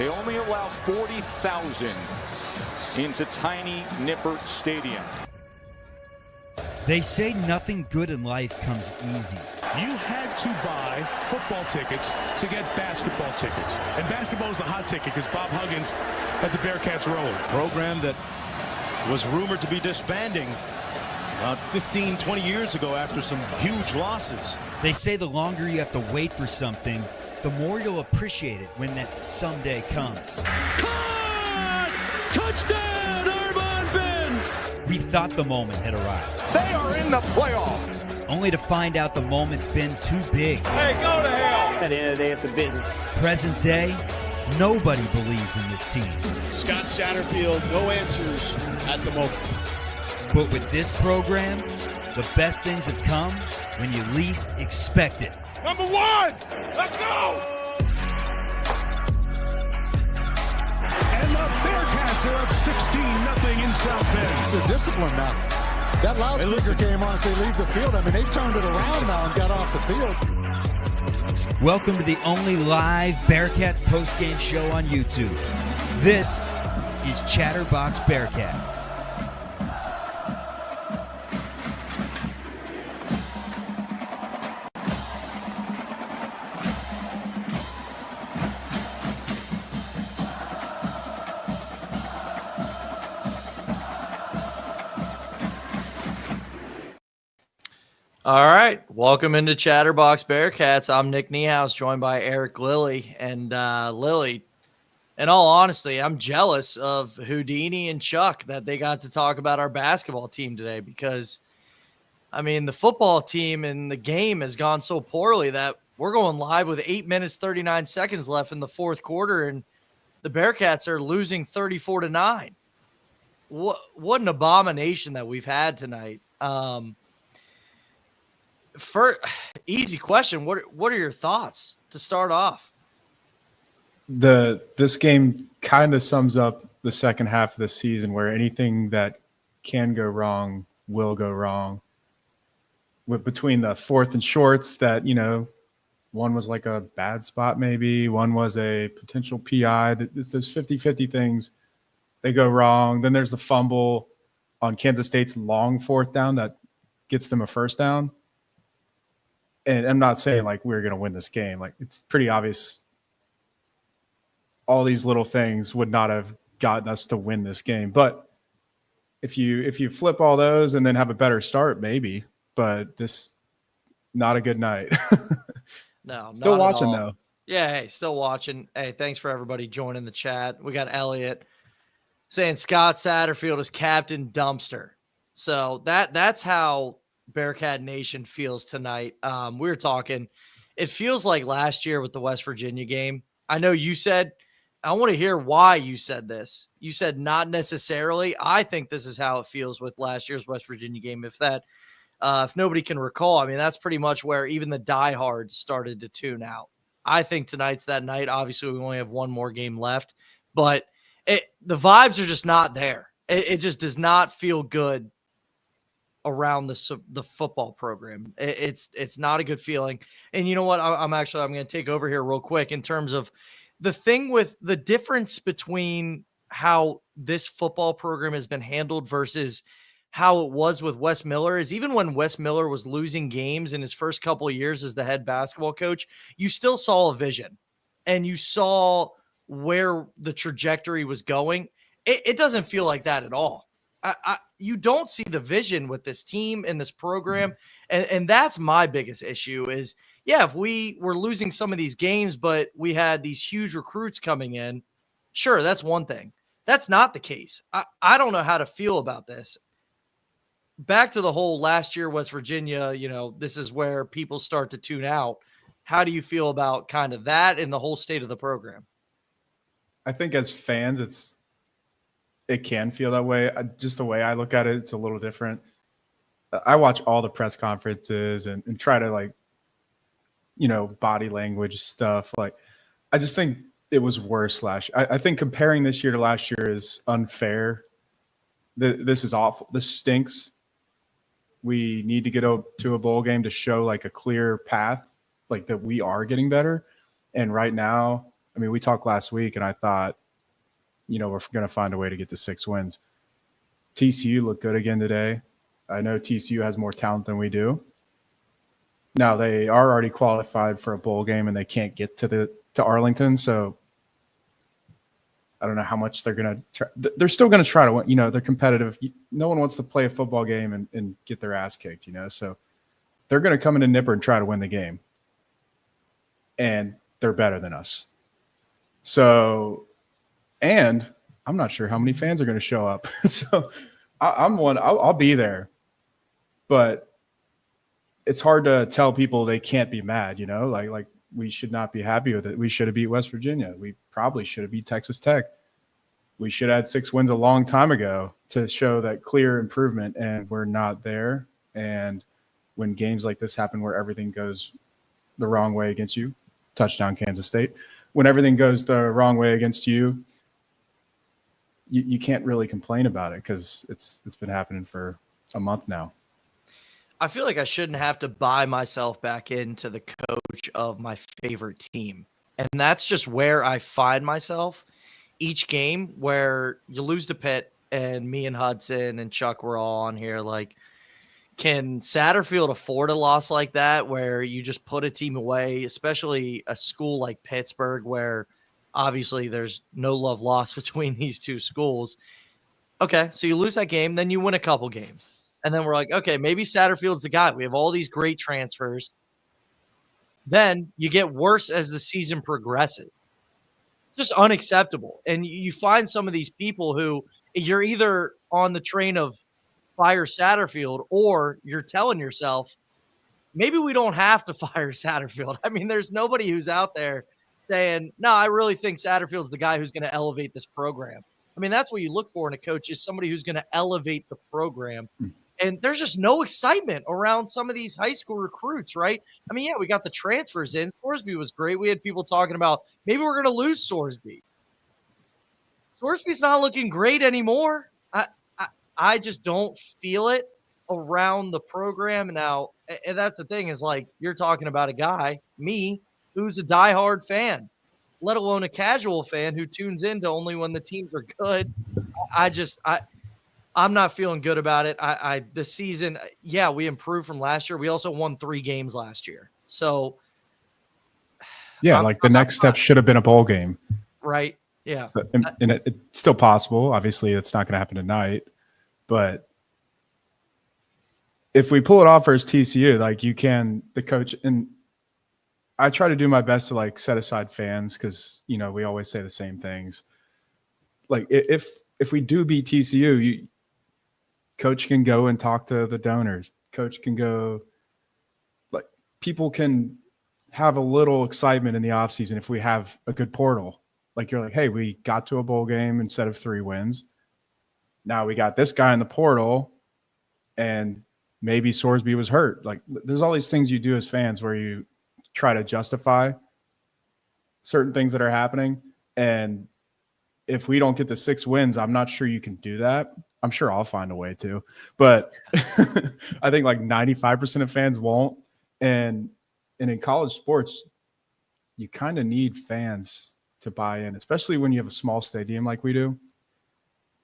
They only allow 40,000 into tiny Nippert Stadium. They say nothing good in life comes easy. You had to buy football tickets to get basketball tickets. And basketball is the hot ticket because Bob Huggins had the Bearcats rolling. Program that was rumored to be disbanding about 15, 20 years ago after some huge losses. They say the longer you have to wait for something, the more you'll appreciate it when that someday comes. Caught! Touchdown, Irvine Benz! We thought the moment had arrived. They are in the playoff. Only to find out the moment's been too big. Hey, go to hell. At the end of the day, it's a business. Present day, nobody believes in this team. Scott Satterfield, no answers at the moment. But with this program, the best things have come when you least expect it. Number one, let's go! And the Bearcats are up 16-0 in South Bend. They're disciplined now. That loudspeaker came on and said leave the field. I mean, they turned it around now and got off the field. Welcome to the only live Bearcats postgame show on YouTube. This is Chatterbox Bearcats. All right, welcome into Chatterbox Bearcats. I'm Nick Niehaus, joined by Eric Lilly. And Lilly, in all honesty, I'm jealous of Houdini and Chuck that they got to talk about our basketball team today because, I mean, the football team and the game has gone so poorly that we're going live with 8 minutes, 39 seconds left in the fourth quarter, and the Bearcats are losing 34-9. What an abomination that we've had tonight. Easy question. What are your thoughts to start off? This game kind of sums up the second half of the season where anything that can go wrong will go wrong. Between the fourth and shorts that, one was like a bad spot maybe, one was a potential PI. There's 50-50 things. They go wrong. Then there's the fumble on Kansas State's long fourth down that gets them a first down. And I'm not saying like we're going to win this game. Like it's pretty obvious all these little things would not have gotten us to win this game. But if you flip all those and then have a better start, maybe. But this not a good night. No, still not watching at all. though. Yeah, hey, still watching. Hey, thanks for everybody joining the chat. We got Elliot saying Scott Satterfield is Captain Dumpster. So that's how Bearcat Nation feels tonight. We were talking, it feels like last year with the West Virginia game. I know you said, I want to hear why you said this. You said not necessarily. I think this is how it feels with last year's West Virginia game. If nobody can recall, I mean, that's pretty much where even the diehards started to tune out. I think tonight's that night. Obviously, we only have one more game left, but the vibes are just not there. It just does not feel good around the football program. It's not a good feeling. And you know what? I'm going to take over here real quick in terms of the thing with the difference between how this football program has been handled versus how it was with Wes Miller is even when Wes Miller was losing games in his first couple of years as the head basketball coach, you still saw a vision and you saw where the trajectory was going. It doesn't feel like that at all. You don't see the vision with this team and this program. And that's my biggest issue is, yeah, if we were losing some of these games, but we had these huge recruits coming in, sure, that's one thing. That's not the case. I don't know how to feel about this. Back to the whole last year, West Virginia, this is where people start to tune out. How do you feel about kind of that and the whole state of the program? I think as fans, it can feel that way. Just the way I look at it, it's a little different. I watch all the press conferences and try to body language stuff. Like, I just think it was worse last year. I think comparing this year to last year is unfair. This is awful. This stinks. We need to get to a bowl game to show like a clear path, like that we are getting better. And right now, I mean, we talked last week, and I thought, we're going to find a way to get to 6 wins. TCU looked good again today. I know TCU has more talent than we do. Now, they are already qualified for a bowl game, and they can't get to Arlington, so I don't know how much they're going to try. They're still going to try to win. They're competitive. No one wants to play a football game and get their ass kicked, so they're going to come into Nippert and try to win the game. And they're better than us. So, and I'm not sure how many fans are going to show up. So I'll be there. But it's hard to tell people they can't be mad, like we should not be happy with it. We should have beat West Virginia. We probably should have beat Texas Tech. We should have had 6 wins a long time ago to show that clear improvement, and we're not there. And when games like this happen where everything goes the wrong way against you, touchdown Kansas State, when everything goes the wrong way against you, you can't really complain about it because it's been happening for a month now. I feel like I shouldn't have to buy myself back into the coach of my favorite team. And that's just where I find myself each game, where you lose to Pitt, and me and Hudson and Chuck were all on here like, can Satterfield afford a loss like that where you just put a team away, especially a school like Pittsburgh where obviously there's no love lost between these two schools? Okay, so you lose that game, then you win a couple games. And then we're like, okay, maybe Satterfield's the guy. We have all these great transfers. Then you get worse as the season progresses. It's just unacceptable. And you find some of these people who you're either on the train of fire Satterfield, or you're telling yourself, maybe we don't have to fire Satterfield. I mean, there's nobody who's out there saying, no, I really think Satterfield's the guy who's going to elevate this program. I mean, that's what you look for in a coach, is somebody who's going to elevate the program. And there's just no excitement around some of these high school recruits, right? I mean, yeah, we got the transfers in. Sorsby was great. We had people talking about maybe we're going to lose Sorsby. Sorsby's not looking great anymore. I just don't feel it around the program now. And that's the thing, is like, you're talking about a guy, me, who's a diehard fan, let alone a casual fan who tunes in to only when the teams are good. I'm not feeling good about it. The season, yeah, we improved from last year. We also won 3 games last year. So yeah, the next step should have been a bowl game. Right. Yeah. So, and it's still possible. Obviously, it's not going to happen tonight. But if we pull it off versus TCU, the coach, and I try to do my best to set aside fans because, we always say the same things. If we do beat TCU, coach can go and talk to the donors. Coach can go, people can have a little excitement in the offseason if we have a good portal. You're like, hey, we got to a bowl game instead of 3 wins. Now we got this guy in the portal, and maybe Sorsby was hurt. There's all these things you do as fans where you try to justify certain things that are happening. And if we don't get to 6 wins, I'm not sure you can do that. I'm sure I'll find a way to, but I think 95% of fans won't. And in college sports, you kind of need fans to buy in, especially when you have a small stadium like we do.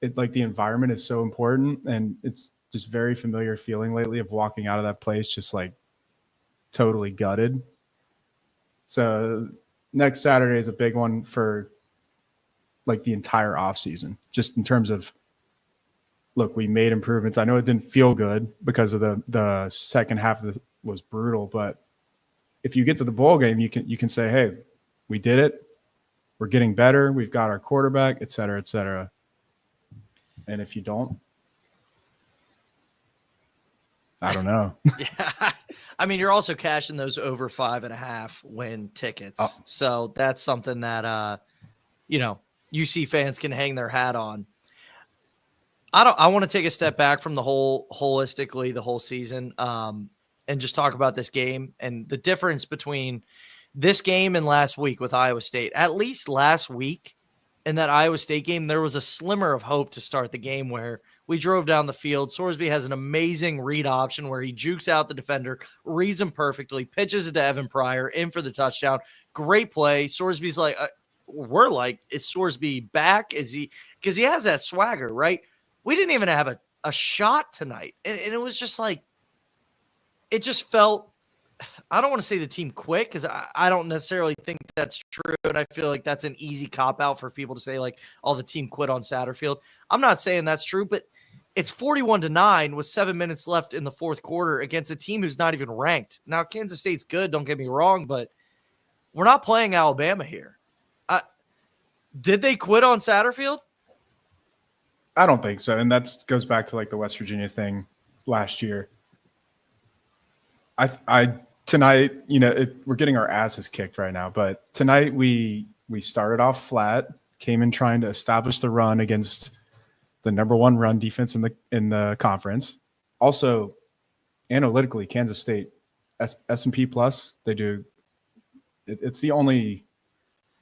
The environment is so important, and it's just very familiar feeling lately of walking out of that place just totally gutted. So next Saturday is a big one for the entire off season, just in terms of, look, we made improvements. I know it didn't feel good because of the second half of was brutal, but if you get to the bowl game, you can say, hey, we did it. We're getting better. We've got our quarterback, et cetera, et cetera. And if you don't, I don't know. Yeah. I mean, you're also cashing those over 5.5 win tickets. Oh. So that's something that, UC fans can hang their hat on. I want to take a step back from the holistically the whole season, and just talk about this game and the difference between this game and last week with Iowa State. At least last week in that Iowa State game, there was a slimmer of hope to start the game where we drove down the field. Sorsby has an amazing read option where he jukes out the defender, reads him perfectly, pitches it to Evan Pryor in for the touchdown. Great play. Sorsby's like, we're like, is Sorsby back? Is he, because he has that swagger, right? We didn't even have a shot tonight. And it was just like, it just felt, I don't want to say the team quit, because I don't necessarily think that's true. And I feel like that's an easy cop out for people to say, like, oh, the team quit on Satterfield. I'm not saying that's true, but it's 41-9 with 7 minutes left in the fourth quarter against a team who's not even ranked. Now, Kansas State's good, don't get me wrong, but we're not playing Alabama here. Did they quit on Satterfield? I don't think so. And that goes back to like the West Virginia thing last year. Tonight, we're getting our asses kicked right now, but tonight we started off flat, came in trying to establish the run against the number one run defense in the conference. Also, analytically, Kansas State, S&P Plus, they do. It's the only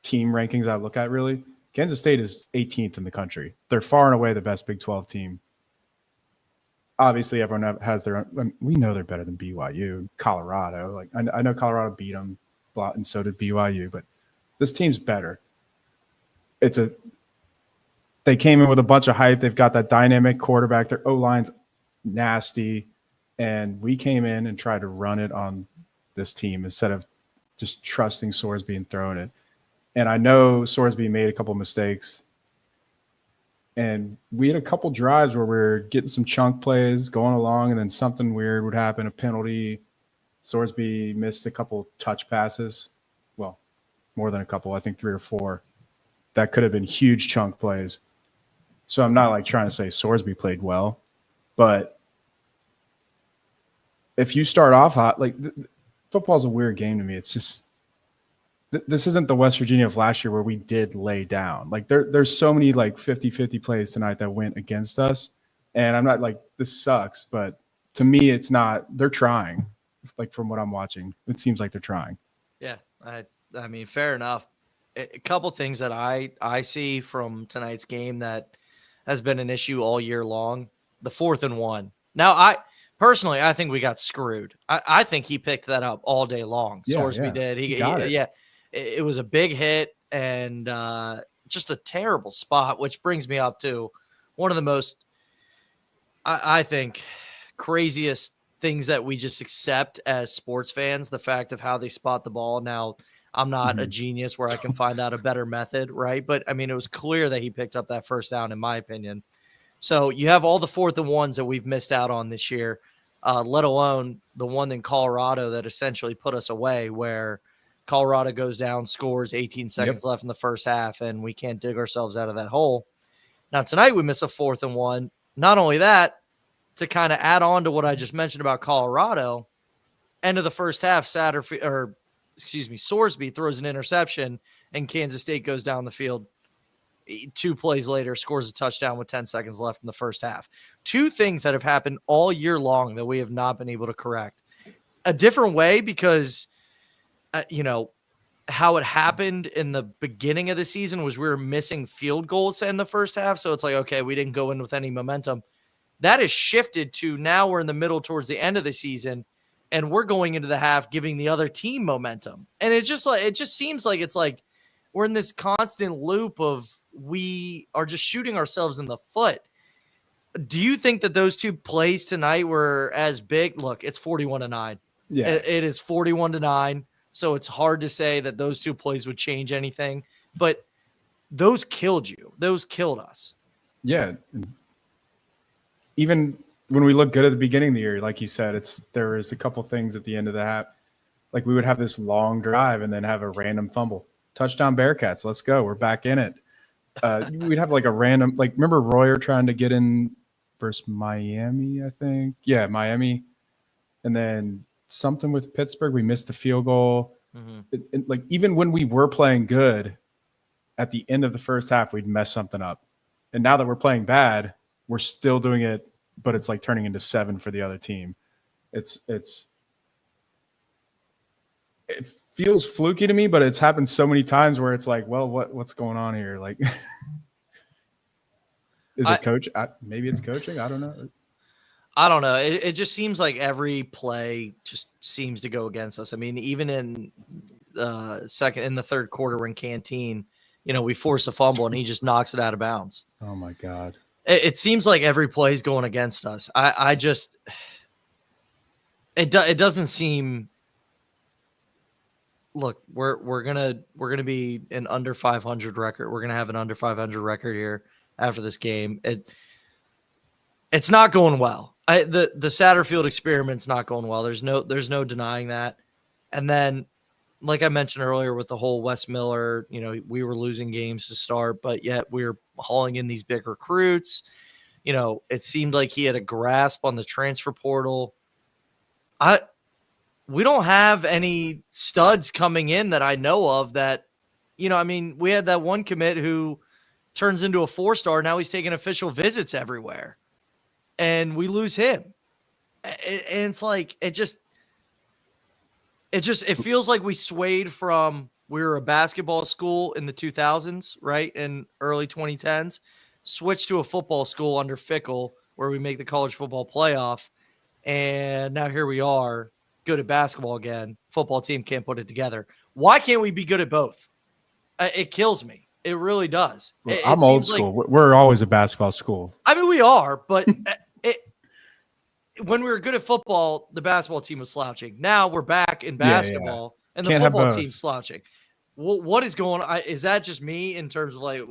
team rankings I look at, really. Kansas State is 18th in the country. They're far and away the best Big 12 team. Obviously, everyone has their own. We know they're better than BYU, Colorado. Like I know Colorado beat them, and so did BYU. But this team's better. They came in with a bunch of hype. They've got that dynamic quarterback. Their O-line's nasty, and we came in and tried to run it on this team instead of just trusting Sorsby and throwing it. And I know Sorsby made a couple mistakes. And we had a couple drives where we're getting some chunk plays going along, and then something weird would happen, a penalty. Sorsby missed a couple touch passes. Well, more than a couple, I think 3 or 4. That could have been huge chunk plays. So I'm not like trying to say Sorsby played well, but if you start off hot, like football's a weird game to me. It's just this isn't the West Virginia of last year where we did lay down. Like there's so many like 50-50 plays tonight that went against us. And I'm not like, this sucks, but to me, it's not, they're trying. Like from what I'm watching, it seems like they're trying. Yeah. I mean, fair enough. A couple things that I see from tonight's game that has been an issue all year long. The 4th and 1. Now, I think we got screwed. I think he picked that up all day long. Sorsby did. He got it. Yeah. It was a big hit and just a terrible spot, which brings me up to one of the most, I think, craziest things that we just accept as sports fans, the fact of how they spot the ball. Now, I'm not a genius where I can find out a better method, right? But, I mean, it was clear that he picked up that first down, in my opinion. So you have all the 4th and 1s that we've missed out on this year, let alone the one in Colorado that essentially put us away, where Colorado goes down, scores 18 seconds left in the first half, and we can't dig ourselves out of that hole. Now, tonight we miss a 4th and 1. Not only that, to kind of add on to what I just mentioned about Colorado, end of the first half, Sorsby throws an interception, and Kansas State goes down the field 2 plays later, scores a touchdown with 10 seconds left in the first half. 2 things that have happened all year long that we have not been able to correct. A different way because, how it happened in the beginning of the season was we were missing field goals in the first half. So it's like, okay, we didn't go in with any momentum. That has shifted to now we're in the middle towards the end of the season, and we're going into the half giving the other team momentum. And it just seems like it's like we're in this constant loop of we are just shooting ourselves in the foot. Do you think that those 2 plays tonight were as big? Look, it's 41-9. Yeah, it is 41-9. So it's hard to say that those 2 plays would change anything, but those killed you. Those killed us. Yeah. Even when we look good at the beginning of the year, like you said, there is a couple things at the end of the half. Like we would have this long drive and then have a random fumble. Touchdown Bearcats. Let's go. We're back in it. We'd have like a random, like remember Royer trying to get in versus Miami, I think. Yeah, Miami. And then something with Pittsburgh, we missed the field goal. Like even when we were playing good at the end of the first half, we'd mess something up. And now that we're playing bad, we're still doing it, but it's like turning into 7 for the other team. It feels fluky to me, but it's happened so many times where it's like, well, what's going on here? Like, is it coach? Maybe it's coaching. I don't know. I don't know. It just seems like every play just seems to go against us. I mean, even in the 3rd quarter when Canteen we force a fumble and he just knocks it out of bounds. Oh my God. It seems like every play is going against us. It doesn't seem. Look, we're gonna be an under 500 record. We're gonna have an under 500 record here after this game. It's not going well. The Satterfield experiment's not going well. There's no denying that. And then, like I mentioned earlier, with the whole Wes Miller, we were losing games to start, but yet we were hauling in these big recruits. It seemed like he had a grasp on the transfer portal. We don't have any studs coming in that I know of that, we had that one commit who turns into a 4-star. Now he's taking official visits everywhere and we lose him. And it's like, it feels like we swayed from, we were a basketball school in the 2000s, right? In early 2010s, switched to a football school under Fickle where we make the college football playoff. And now here we are, good at basketball again. Football team can't put it together. Why can't we be good at both? It kills me. It really does. Well, I'm old school. We're always a basketball school. I mean, we are, but when we were good at football, the basketball team was slouching. Now we're back in basketball, and the football team's slouching. What is going on? Is that just me in terms of like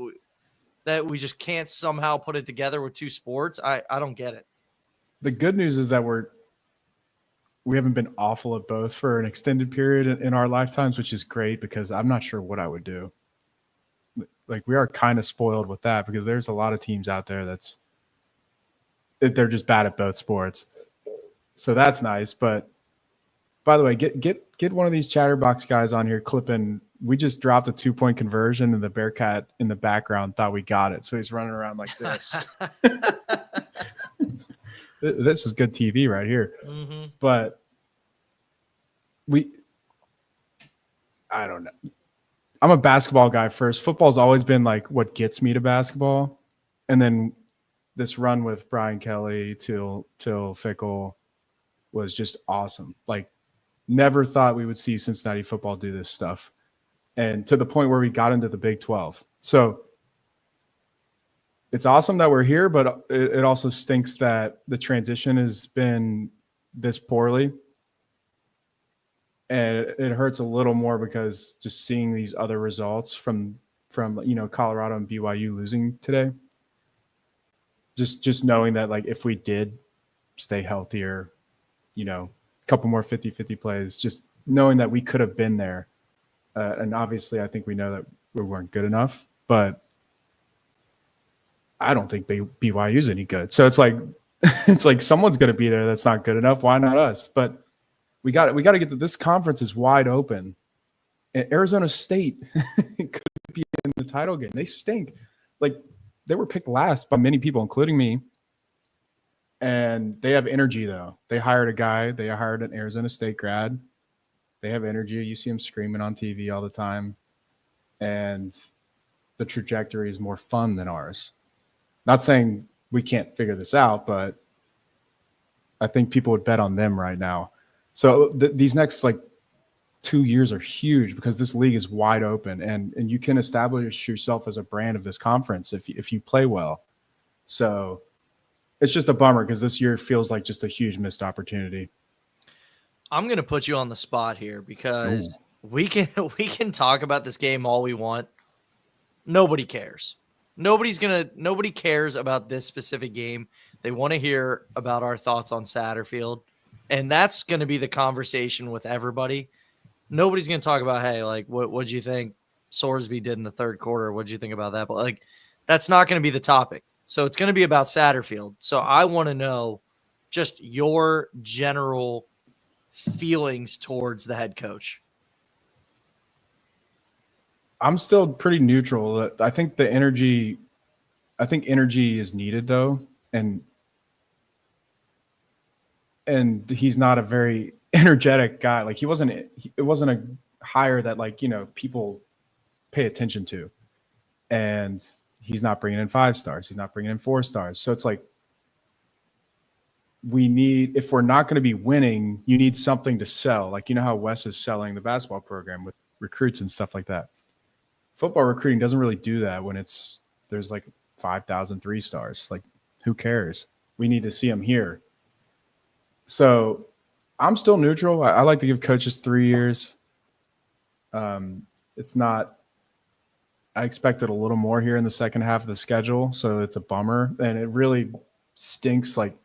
that we just can't somehow put it together with two sports? I don't get it. The good news is that we haven't been awful at both for an extended period in our lifetimes, which is great because I'm not sure what I would do. Like, we are kind of spoiled with that because there's a lot of teams out there they're just bad at both sports. So that's nice. But by the way, get one of these Chatterbox guys on here clipping. We just dropped a 2-point conversion and the Bearcat in the background thought we got it. So he's running around like this. This is good TV right here. Mm-hmm. But I don't know. I'm a basketball guy first. Football's always been like what gets me to basketball. And then this run with Brian Kelly till Fickle was just awesome. Like, never thought we would see Cincinnati football do this stuff. And to the point where we got into the Big 12. So it's awesome that we're here, but it also stinks that the transition has been this poorly. And it hurts a little more because just seeing these other results from Colorado and BYU losing today, just knowing that, like, if we did stay healthier, a couple more 50-50 plays, just knowing that we could have been there. And obviously I think we know that we weren't good enough, but I don't think BYU is any good. So it's like someone's going to be there that's not good enough. Why not us? But we got to get to this conference is wide open. And Arizona State could be in the title game. They stink. Like, they were picked last by many people, including me. And they have energy, though. They hired a guy. They hired an Arizona State grad. They have energy. You see them screaming on TV all the time. And the trajectory is more fun than ours. Not saying we can't figure this out, but I think people would bet on them right now. So these next 2 years are huge because this league is wide open and you can establish yourself as a brand of this conference if you play well. So it's just a bummer because this year feels like just a huge missed opportunity. I'm going to put you on the spot here because we can talk about this game all we want. Nobody cares. Nobody cares about this specific game. They want to hear about our thoughts on Satterfield. And that's going to be the conversation with everybody. Nobody's going to talk about, hey, like, what'd you think Sorsby did in the third quarter? What'd you think about that? But, that's not going to be the topic. So it's going to be about Satterfield. So I want to know just your general feelings towards the head coach. I'm still pretty neutral. I think energy is needed, though. And he's not a very energetic guy. Like, it wasn't a hire that people pay attention to. And he's not bringing in 5 stars. He's not bringing in 4 stars. So it's like, if we're not going to be winning, you need something to sell. Like, how Wes is selling the basketball program with recruits and stuff like that. football recruiting doesn't really do that when there's like 5,000 3-stars. Like, who cares? We need to see them here. So I'm still neutral. I like to give coaches 3 years. It's not – I expected a little more here in the second half of the schedule, so it's a bummer. And it really stinks. Like,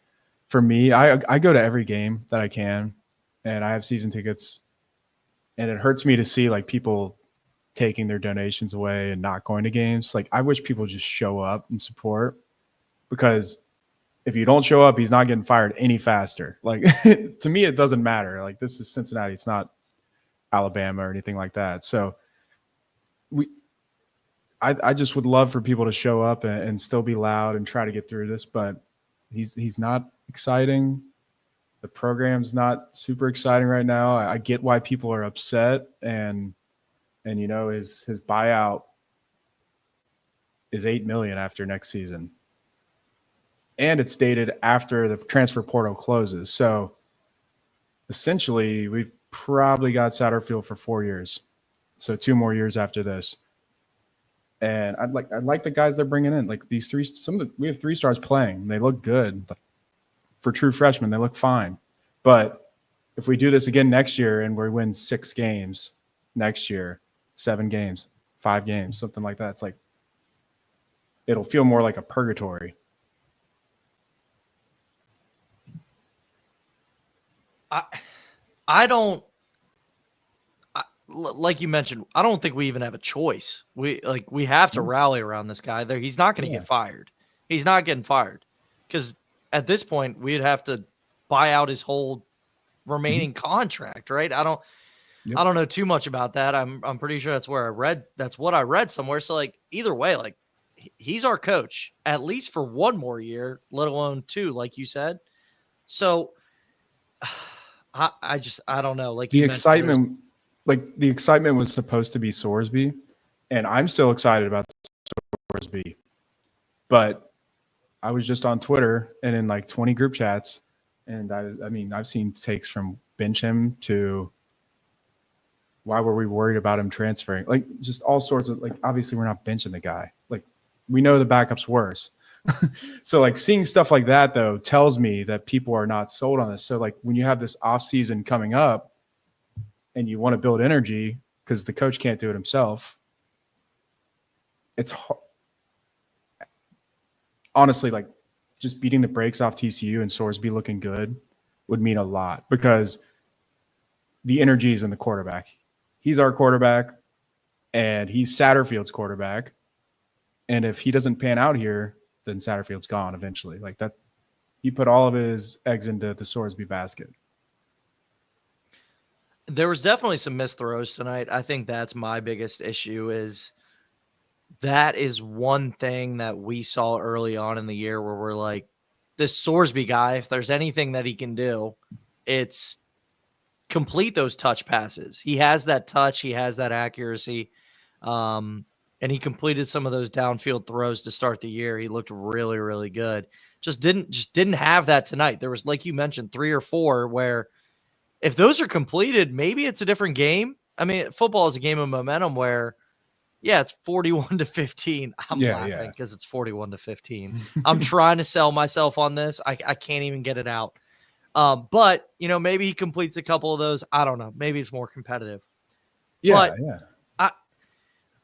for me, I go to every game that I can, and I have season tickets, and it hurts me to see, like, people taking their donations away and not going to games. Like, I wish people just show up and support, because if you don't show up, he's not getting fired any faster. Like, to me, it doesn't matter. Like, this is Cincinnati. It's not Alabama or anything like that. So I just would love for people to show up and still be loud and try to get through this, but he's not exciting. The program's not super exciting right now. I get why people are upset, and you know, his buyout is $8 million after next season. And it's dated after the transfer portal closes. So essentially, we've probably got Satterfield for 4 years. So 2 more years after this. And I'd like the guys they're bringing in. Like, these we have 3-stars playing. They look good. For true freshmen, they look fine. But if we do this again next year and we win 6 games next year, 7 games, 5 games, something like that, it's like, it'll feel more like a purgatory. Like you mentioned, I don't think we even have a choice. We have to rally around this guy. He's not going to get fired. He's not getting fired, because at this point we'd have to buy out his whole remaining contract, right? I don't know too much about that. I'm pretty sure that's what I read somewhere. So, like, either way, like, he's our coach at least for 1 more year, let alone 2, like you said. So I don't know. Like, the excitement was supposed to be Sorsby, and I'm still excited about Sorsby. But I was just on Twitter and in like 20 group chats, and I mean, I've seen takes from bench him to why were we worried about him transferring? Like, just all sorts of, like, obviously we're not benching the guy. Like, we know the backup's worse. So, like, seeing stuff like that, though, tells me that people are not sold on this. So, like, when you have this off season coming up and you want to build energy because the coach can't do it himself, it's honestly, like, just beating the brakes off TCU and Sorsby looking good would mean a lot, because the energy is in the quarterback. He's our quarterback, and he's Satterfield's quarterback. And if he doesn't pan out here, then Satterfield's gone eventually. Like that, he put all of his eggs into the Sorsby basket. There was definitely some missed throws tonight. I think that's my biggest issue. That is one thing that we saw early on in the year where we're like, this Sorsby guy, if there's anything that he can do, it's complete those touch passes. He has that touch. He has that accuracy. And he completed some of those downfield throws to start the year. He looked really, really good. Just didn't have that tonight. There was, like you mentioned, 3 or 4 where if those are completed, maybe it's a different game. I mean, football is a game of momentum where, yeah, it's 41-15. I'm laughing because it's 41-15. I'm trying to sell myself on this. I can't even get it out. But, you know, maybe he completes a couple of those. I don't know. Maybe it's more competitive.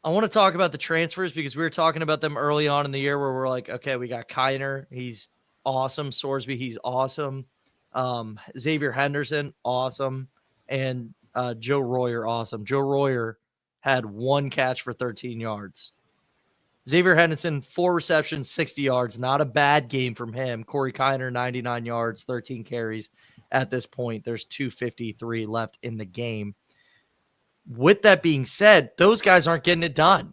I want to talk about the transfers because we were talking about them early on in the year where we're like, okay, we got Kiner. He's awesome. Sorsby, he's awesome. Xavier Henderson, awesome. And Joe Royer, awesome. Joe Royer had 1 catch for 13 yards. Xavier Henderson, 4 receptions, 60 yards. Not a bad game from him. Corey Kiner, 99 yards, 13 carries. At this point, there's 2:53 left in the game. With that being said, those guys aren't getting it done.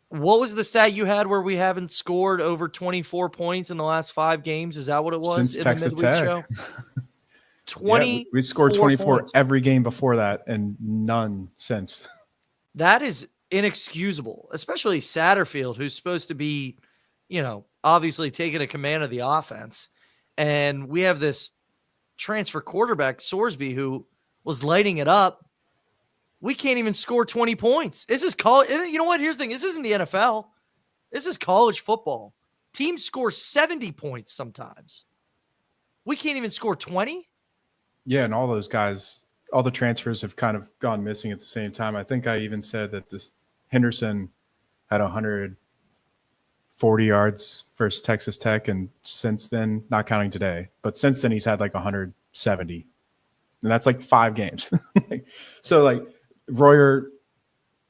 What was the stat you had where we haven't scored over 24 points in the last 5 games? Is that what it was? Since Texas Tech. Show? 20. We scored 24 points. Every game before that, and none since. That is inexcusable, especially Satterfield, who's supposed to be, you know, obviously taking a command of the offense. And we have this transfer quarterback, Sorsby, who was lighting it up. We can't even score 20 points. This is college. You know what? Here's the thing. This isn't the NFL. This is college football. Teams score 70 points sometimes. We can't even score 20. Yeah, and all those guys, all the transfers have kind of gone missing at the same time. I think I even said that this Henderson had 140 yards versus Texas Tech, and since then, not counting today, but since then he's had like 170, and that's like 5 games. So like Royer,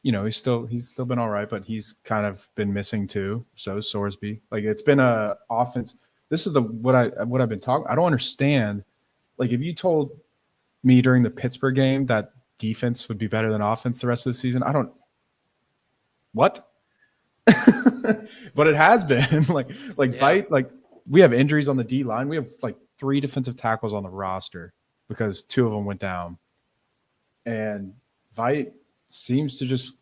you know, he's still been all right, but he's kind of been missing too. So Sorsby, like it's been a offense. This is what I've been talking. I don't understand. Like if you told me during the Pittsburgh game that defense would be better than offense the rest of the season, what? But it has been Vite, like we have injuries on the D line. We have like 3 defensive tackles on the roster because 2 of them went down. And Vite seems to just,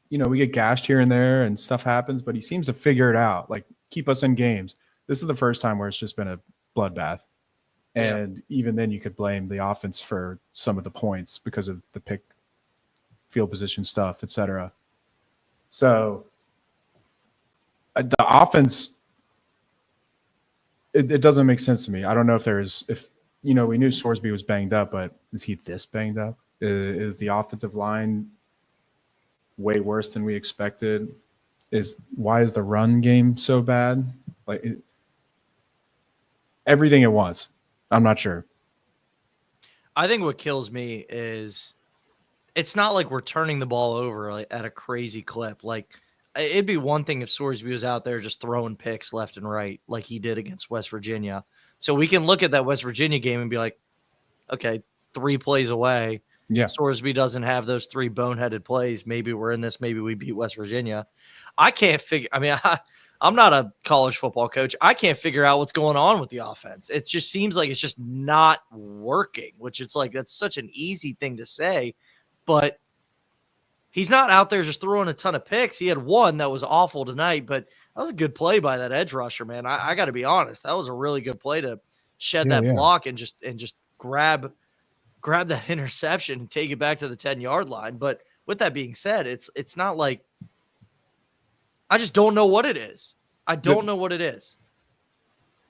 you know, we get gashed here and there and stuff happens, but he seems to figure it out, like keep us in games. This is the first time where it's just been a bloodbath. And even then you could blame the offense for some of the points because of the pick field position stuff, etc. So the offense, it doesn't make sense to me. I don't know if we knew Sorsby was banged up, but is he this banged up? Is the offensive line way worse than we expected? Why is the run game so bad? Everything at once. I'm not sure. I think what kills me is it's not like we're turning the ball over at a crazy clip. Like it'd be one thing if Sorsby was out there just throwing picks left and right like he did against West Virginia. So we can look at that West Virginia game and be like, okay, 3 plays away. Yeah. Sorsby doesn't have those 3 boneheaded plays. Maybe we're in this. Maybe we beat West Virginia. I can't figure. I mean, I'm not a college football coach. I can't figure out what's going on with the offense. It just seems like it's just not working, which it's like that's such an easy thing to say, but he's not out there just throwing a ton of picks. He had one that was awful tonight, but that was a good play by that edge rusher, man. I got to be honest. That was a really good play to shed that block and just grab that interception and take it back to the 10-yard line. But with that being said, it's not like I just don't know what it is. I don't know what it is.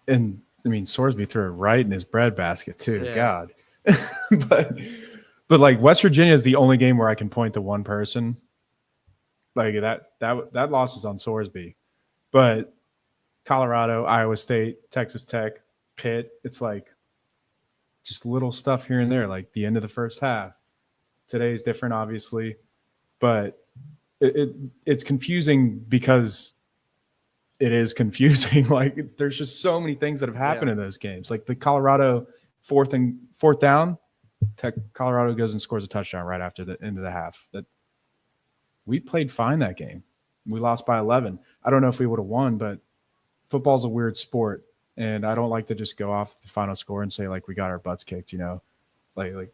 And I mean, Sorsby threw it right in his breadbasket too. Yeah. God, but like West Virginia is the only game where I can point to one person. Like that loss is on Sorsby, but Colorado, Iowa State, Texas Tech, Pitt. It's like just little stuff here and there, like the end of the first half. Today is different, obviously, but it's confusing because it is confusing. Like there's just so many things that have happened in those games. Like the Colorado fourth down, Colorado goes and scores a touchdown right after the end of the half. That we played fine that game. We lost by 11. I don't know if we would have won, but football's a weird sport, and I don't like to just go off the final score and say like we got our butts kicked. You know, like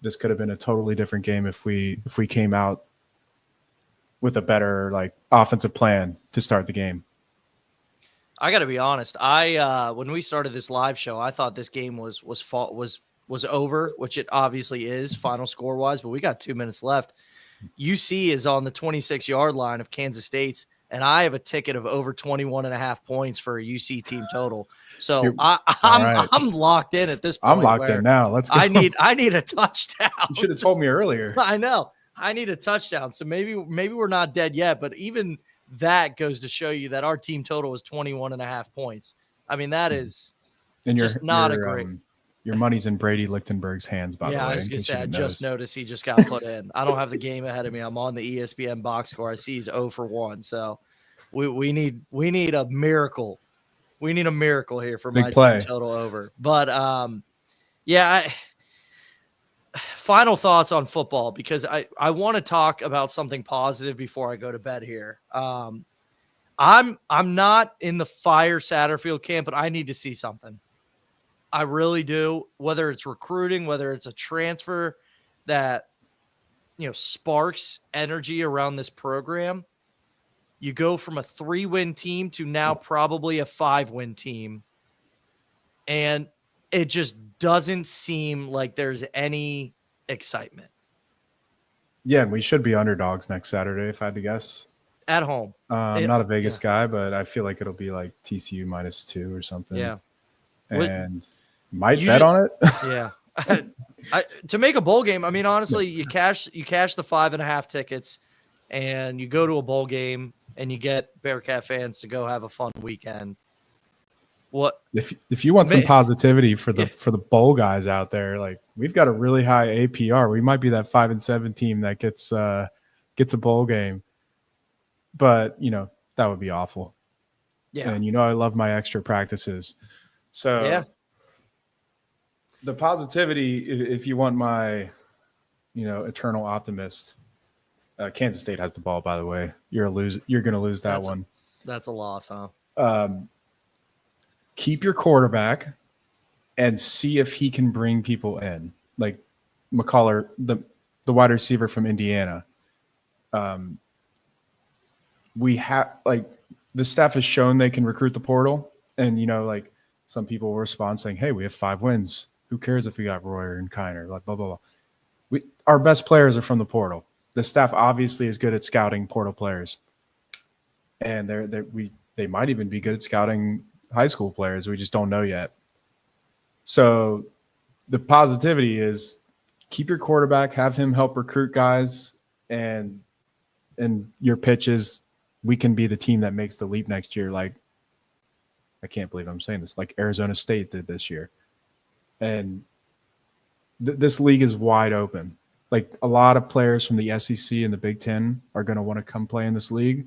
this could have been a totally different game if we came out with a better like offensive plan to start the game. I got to be honest. When we started this live show, I thought this game was over, which it obviously is final score wise, but we got 2 minutes left. UC is on the 26-yard line of Kansas State's, and I have a ticket of over 21.5 points for a UC team total. So I'm locked in at this point. I'm locked in now. Let's go. I need a touchdown. You should have told me earlier. I know. I need a touchdown. So maybe we're not dead yet, but even that goes to show you that our team total is 21.5 points. I mean, that is just not a great. Your money's in Brady Lichtenberg's hands, by the way. Yeah, I was going to say, I just noticed he just got put in. I don't have the game ahead of me. I'm on the ESPN box score. I see he's 0 for 1. So we need a miracle. We need a miracle here for my team total over. But final thoughts on football, because I want to talk about something positive before I go to bed here. I'm not in the fire Satterfield camp, but I need to see something. I really do, whether it's recruiting, whether it's a transfer that, sparks energy around this program. You go from a 3-win team to now probably a 5-win team. And it just doesn't seem like there's any excitement. Yeah, and we should be underdogs next Saturday, if I had to guess. At home. I'm not a Vegas guy, but I feel like it'll be like TCU -2 or something. Yeah. And might bet on it. Yeah. To make a bowl game, I mean, honestly, you cash the 5.5 tickets and you go to a bowl game and you get Bearcat fans to go have a fun weekend. What if you want some positivity for the bowl guys out there, like we've got a really high APR. We might be that 5-7 team that gets a bowl game. But that would be awful. Yeah. And I love my extra practices. So yeah. The positivity, if you want my, eternal optimist, Kansas State has the ball, by the way. You're going to lose that one. That's a loss, huh? Keep your quarterback and see if he can bring people in. Like McCullough, the wide receiver from Indiana. We have the staff has shown they can recruit the portal, and some people will respond saying, "Hey, we have 5 wins. Who cares if we got Royer and Kiner?" Like blah blah blah. Our best players are from the portal. The staff obviously is good at scouting portal players, and they might even be good at scouting high school players. We just don't know yet. So the positivity is keep your quarterback, have him help recruit guys, and your pitch is we can be the team that makes the leap next year. Like, I can't believe I'm saying this, like Arizona State did this year. And this league is wide open. Like a lot of players from the SEC and the Big Ten are going to want to come play in this league,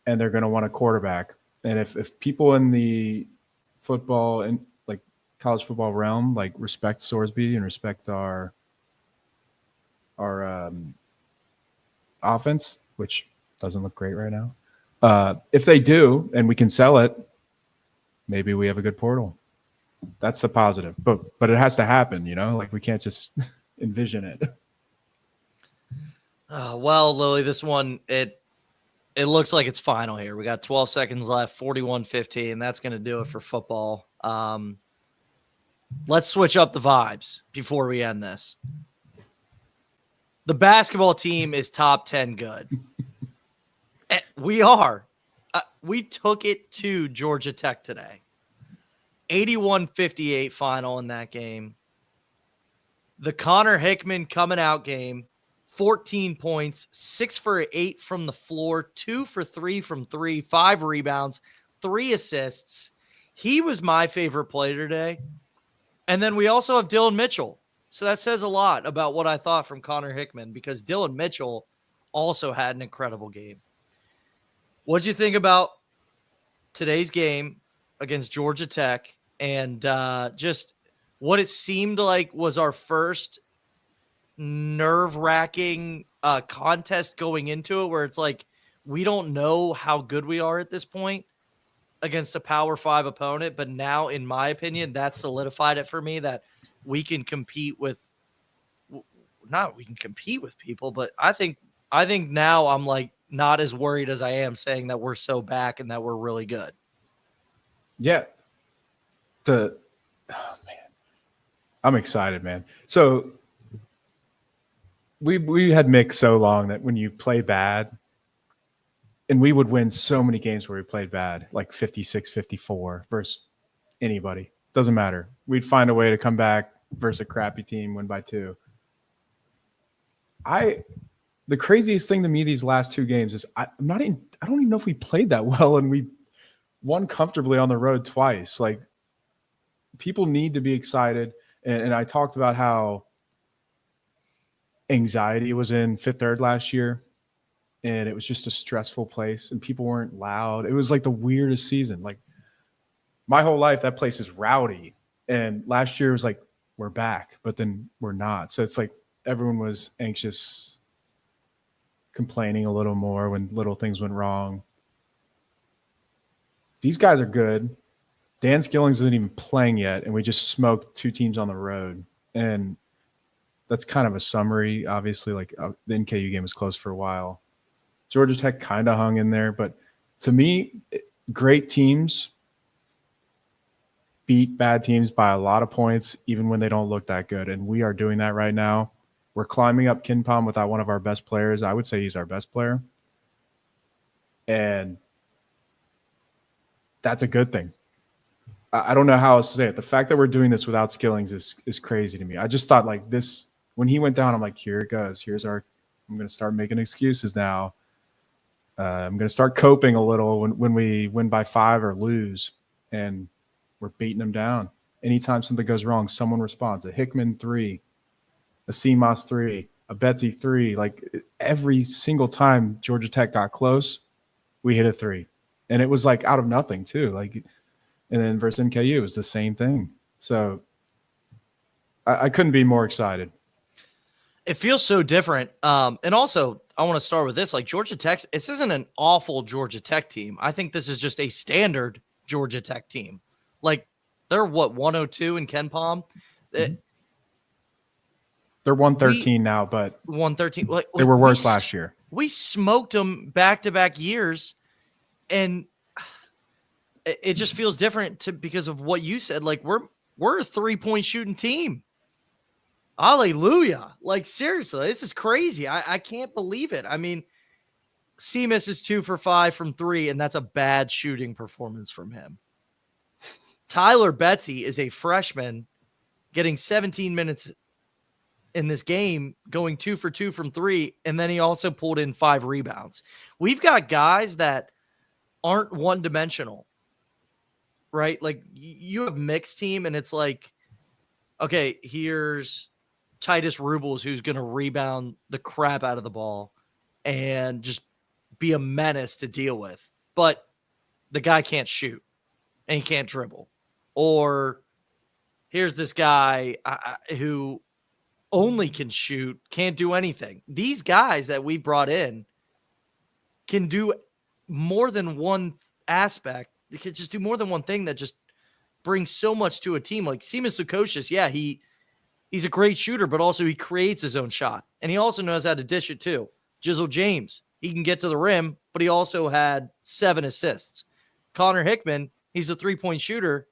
and they're going to want a quarterback. And if people in the football and like college football realm like respect Sorsby and respect our offense, which doesn't look great right now. If they do, and we can sell it, maybe we have a good portal. That's the positive, but it has to happen, like we can't just envision it. Well, Lily, this one, it looks like it's final here. We got 12 seconds left, 41-15. That's going to do it for football. Let's switch up the vibes before we end this. The basketball team is top 10 good. We are. We took it to Georgia Tech today. 81-58 final in that game. The Connor Hickman coming out game, 14 points, 6 for 8 from the floor, 2 for 3 from 3, 5 rebounds, 3 assists. He was my favorite player today. And then we also have Dylan Mitchell. So that says a lot about what I thought from Connor Hickman, because Dylan Mitchell also had an incredible game. What'd you think about today's game against Georgia Tech and just what it seemed like was our first nerve-wracking contest going into it, where it's like we don't know how good we are at this point against a Power 5 opponent, but now, in my opinion, that solidified it for me that we can compete with people, but I think now I'm like not as worried as I am saying that we're so back and that we're really good. Yeah. I'm excited, man. So we had Mick so long that when you play bad, and we would win so many games where we played bad, like 56-54 versus anybody. Doesn't matter. We'd find a way to come back versus a crappy team, win by 2. The craziest thing to me these last 2 games is I don't even know if we played that well, and we won comfortably on the road twice. Like, people need to be excited. And I talked about how anxiety was in Fifth Third last year, and it was just a stressful place, and people weren't loud. It was like the weirdest season. Like, my whole life, that place is rowdy. And last year was like, we're back, but then we're not. So it's like everyone was anxious, complaining a little more when little things went wrong. These guys are good. Dan Skillings isn't even playing yet, and we just smoked 2 teams on the road. And that's kind of a summary. Obviously, like the NKU game was close for a while. Georgia Tech kind of hung in there. But to me, great teams beat bad teams by a lot of points, even when they don't look that good. And we are doing that right now. We're climbing up KenPom without one of our best players. I would say he's our best player. And that's a good thing. I don't know how else to say it. The fact that we're doing this without Skillings is crazy to me. I just thought like this, when he went down, I'm like, here it goes. I'm going to start making excuses now. I'm going to start coping a little when we win by 5 or lose, and we're beating them down. Anytime something goes wrong, someone responds. A Hickman 3, a CMOS 3, a Betsy 3. Like every single time Georgia Tech got close, we hit a 3. And it was like out of nothing too. Like, and then versus NKU, it was the same thing. So I couldn't be more excited. It feels so different. And also, I want to start with this. Like Georgia Tech, this isn't an awful Georgia Tech team. I think this is just a standard Georgia Tech team. Like they're 102 in KenPom. They're 113 now, but 113. They were worse last year. We smoked them back-to-back years, and it just feels different because of what you said. Like we're a 3-point shooting team. Hallelujah. Like seriously, this is crazy. I can't believe it. I mean, Seamus is 2 for 5 from 3, and that's a bad shooting performance from him. Tyler Betsy is a freshman getting 17 minutes in this game, going 2 for 2 from 3, and then he also pulled in 5 rebounds. We've got guys that aren't one-dimensional, right? Like you have mixed team, and it's like, okay, here's Titus Rubles, who's going to rebound the crap out of the ball and just be a menace to deal with. But the guy can't shoot and he can't dribble. Or here's this guy who only can shoot, can't do anything. These guys that we brought in can do more than one aspect. They can just do more than one thing that just brings so much to a team. Like Seamus Lukosius, yeah, he's a great shooter, but also he creates his own shot. And he also knows how to dish it too. Jizzle James, he can get to the rim, but he also had 7 assists. Connor Hickman, he's a 3-point shooter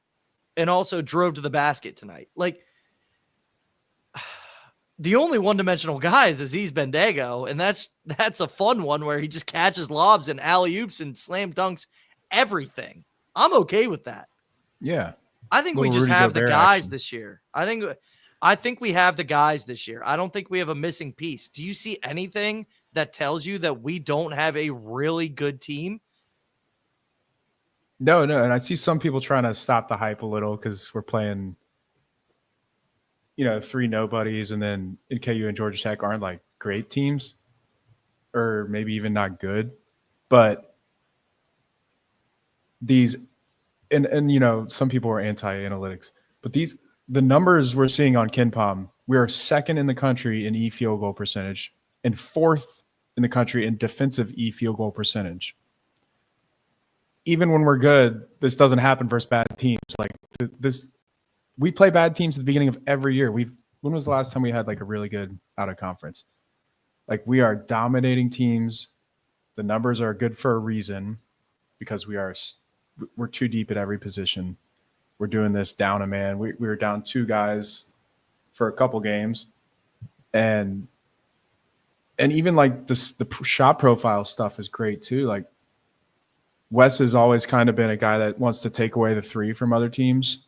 and also drove to the basket tonight. Like the only one-dimensional guy is Aziz Bendago, and that's a fun one where he just catches lobs and alley-oops and slam dunks everything. I'm okay with that. Yeah. I think we just have the guys this year. I think we have the guys this year. I don't think we have a missing piece. Do you see anything that tells you that we don't have a really good team? No. And I see some people trying to stop the hype a little because we're playing, 3 nobodies, and then NKU and Georgia Tech aren't like great teams or maybe even not good. But these, and some people are anti-analytics, but the numbers we're seeing on KenPom, we are 2nd in the country in field goal percentage and 4th in the country in defensive field goal percentage. Even when we're good, this doesn't happen versus bad teams. Like this, we play bad teams at the beginning of every year. When was the last time we had like a really good out of conference? Like we are dominating teams. The numbers are good for a reason because we're too deep at every position. We're doing this down a man. We were down 2 guys for a couple games, and even like the shot profile stuff is great too. Like Wes has always kind of been a guy that wants to take away the 3 from other teams,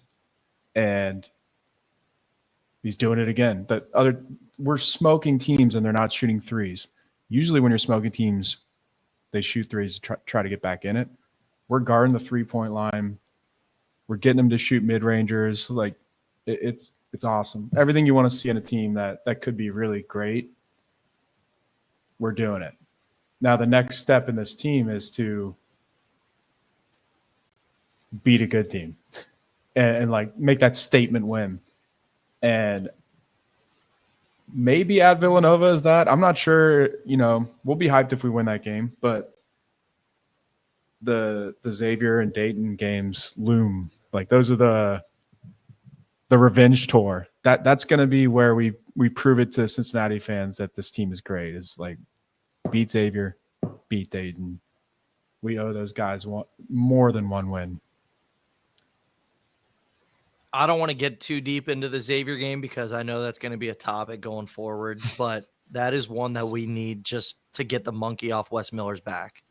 and he's doing it again. We're smoking teams and they're not shooting 3s. Usually when you're smoking teams, they shoot 3s to try to get back in it. We're guarding the 3-point line. We're getting them to shoot mid-rangers. Like it's awesome. Everything you want to see in a team that could be really great, we're doing it. Now the next step in this team is to beat a good team and like make that statement win. And maybe at Villanova is that. I'm not sure, we'll be hyped if we win that game, but the Xavier and Dayton games loom. Like those are the revenge tour. That's going to be where we prove it to Cincinnati fans that this team is great. It's like beat Xavier, beat Dayton. We owe those guys more than one win. I don't want to get too deep into the Xavier game because I know that's going to be a topic going forward, but that is one that we need just to get the monkey off Wes Miller's back.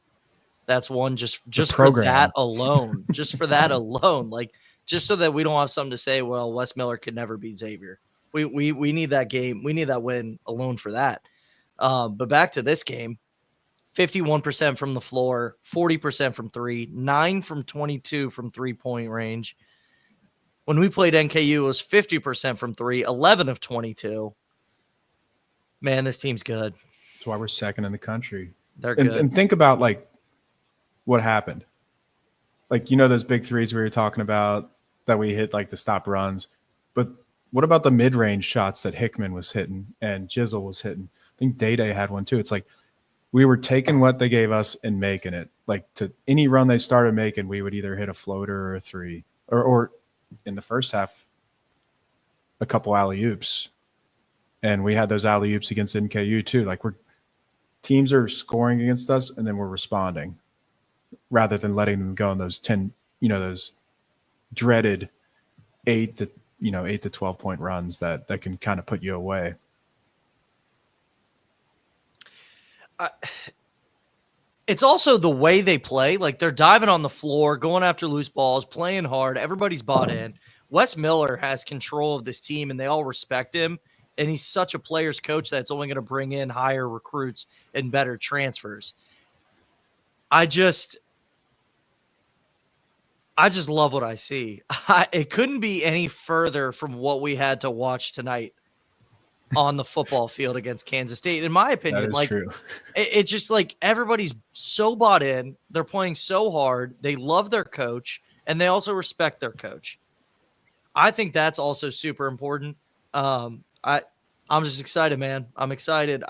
That's one just for that alone, just for that alone, like just so that we don't have something to say, well, Wes Miller could never beat Xavier. We need that game. We need that win alone for that. But back to this game, 51% from the floor, 40% from three, 9 from 22 from 3-point range. When we played NKU, it was 50% from three, 11 of 22. Man, this team's good. That's why we're second in the country. They're good. And think about, like, what happened. Like, those big threes we were talking about that we hit, like, to stop runs. But what about the mid-range shots that Hickman was hitting and Jizzle was hitting? I think Day-Day had one, too. It's like we were taking what they gave us and making it. Like, to any run they started making, we would either hit a floater or a three. Or in the first half, a couple alley-oops. And we had those alley-oops against NKU too. Like, teams are scoring against us and then we're responding rather than letting them go in those 10, those dreaded 8 to 12 point runs that can kind of put you away. It's also the way they play. Like, they're diving on the floor, going after loose balls, playing hard. Everybody's bought in. Wes Miller has control of this team, and they all respect him. And he's such a player's coach that's only going to bring in higher recruits and better transfers. I just love what I see. It couldn't be any further from what we had to watch tonight on the football field against Kansas State. In my opinion, that is like, true. It's just like everybody's so bought in. They're playing so hard. They love their coach, and they also respect their coach. I think that's also super important. I'm just excited, man. I'm excited.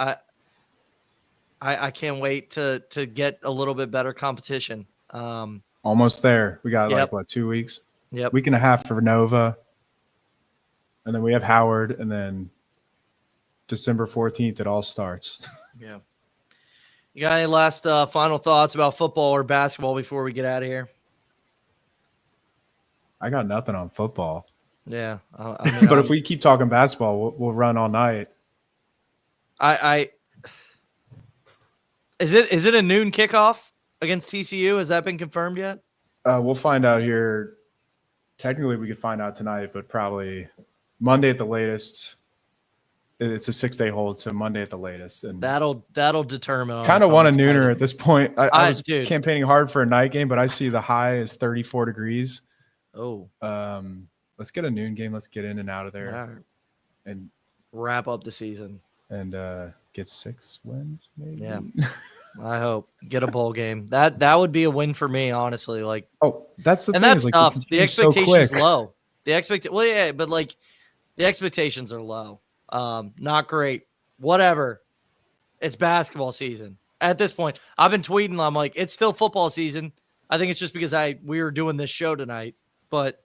I can't wait to get a little bit better competition. Almost there. We got 2 weeks? Yep. Week and a half for Nova. And then we have Howard, and then December 14th, it all starts. Yeah. You got any last final thoughts about football or basketball before we get out of here? I got nothing on football. Yeah. But if we keep talking basketball, we'll run all night. Is it a noon kickoff against TCU? Has that been confirmed yet? We'll find out here. Technically, we could find out tonight, but probably Monday at the latest. It's a 6-day hold, so Monday at the latest. And that'll determine. Kind of want a nooner at this point. I was dude. campaigning hard for a night game, but I see the high is 34 degrees. Oh. Let's get a noon game. Let's get in and out of there. Right. And wrap up the season. And get 6 wins, maybe. Yeah. I hope. Get a bowl game. That would be a win for me, honestly. Like, that's the thing. And that's like, tough. The expectation's so low. But like the expectations are low. Not great. Whatever. It's basketball season. At this point, I've been tweeting. I'm like, it's still football season. I think it's just because we were doing this show tonight, but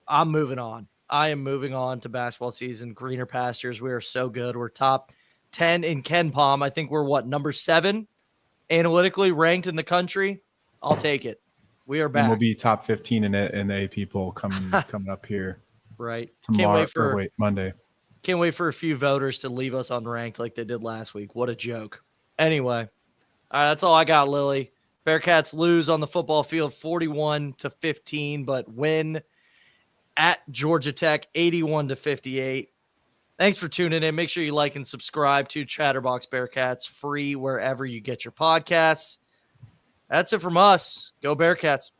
I'm moving on. I am moving on to basketball season. Greener pastures. We are so good. We're top 10 in Ken Palm. I think we're number 7 analytically ranked in the country. I'll take it. We are back. And we'll be top 15 in the AP poll coming up here. Right. Tomorrow. Monday. Can't wait for a few voters to leave us unranked like they did last week. What a joke. Anyway, that's all I got, Lily. Bearcats lose on the football field 41-15, but win at Georgia Tech 81-58. Thanks for tuning in. Make sure you like and subscribe to Chatterbox Bearcats, free wherever you get your podcasts. That's it from us. Go Bearcats.